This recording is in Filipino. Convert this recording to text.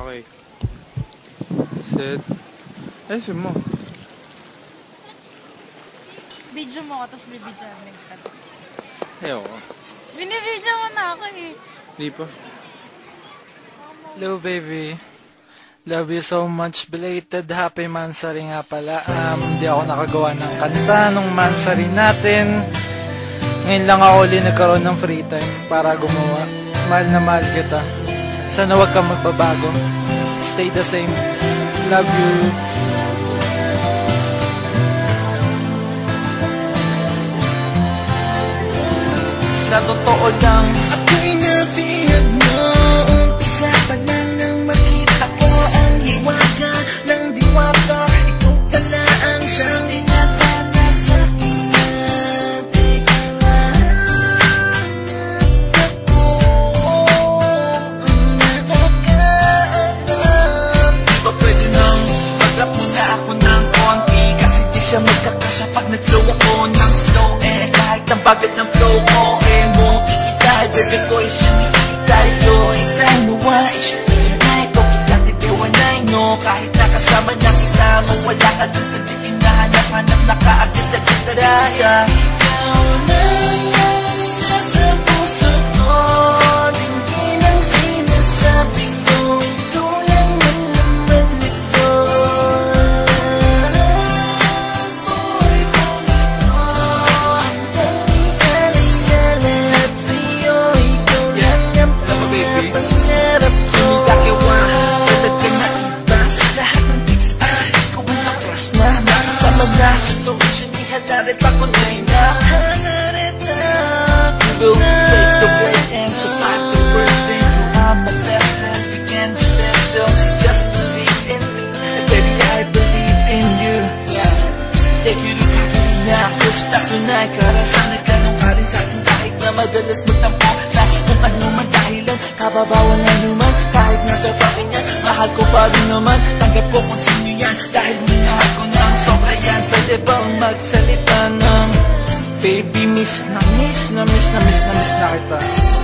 Okay. Set. Ayusin mo. Video mo ako, tapos bibidyo namin ka. Ayoko. Binibidyo mo na ako eh. Di pa. Hello baby. Love you so much. Belated happy Mansari nga pala. Hindi ako nakagawa ng kanta nung Mansari natin. Ngayon lang ako ulit nagkaroon ng free time para gumawa. Mahal na mahal kita. Sana huwag kang magbabago. Stay the same. Love you. Sa totoo lang, ako'y nabihag mo. Umpisa pa lang nang makita ko ang liwaga ng diwata. Ikaw ka na ang siyang dinatana sa akin na di alam. Ako ang nakakaalam. di ba pwede nang mag-rap muna ako ng konti? Kasi di siya magkakasya pag nag-flow ako ng slow. Kahit ang bagat ng flow ko, Baby ko isinitay yo. Itay mo wa isinitay ko. Kita titiwanay no. Kahit nakasama niya kita mo, wala ka dun sa di hinahanap-hanap. Nakaagad sa kitaraya. Ikaw na lang nasa puso ko. Tingin ang sinasabi ko. Ikaw lang ang laman nito. Buhay ko nito. Hanggang ialay-alay at sa'yo. Ikaw lang ang pangarap ko. Kumitakiwa, talag ka na iba. Sa lahat ng chicks ay ikaw ang nakras na. Makasama na sa tuition ni Hadarit ako na ina. Hanarit We'll face the break and survive the worst thing. You are my best friend, we can't stand still. Just believe in me, and baby I believe in you. Take you to Kakina, push na tunay. Karasanay ka nung ka rin sa'kin kahit na madalas magtampo. Dahil kung ano man dahilan, kababawan na naman. Kahit natapakin yan, mahal ko pa rin naman. Tanggap ko kung sino yan, dahil minahal ko ng sobra yan. Pwede bang magsalita ng baby, miss na kita.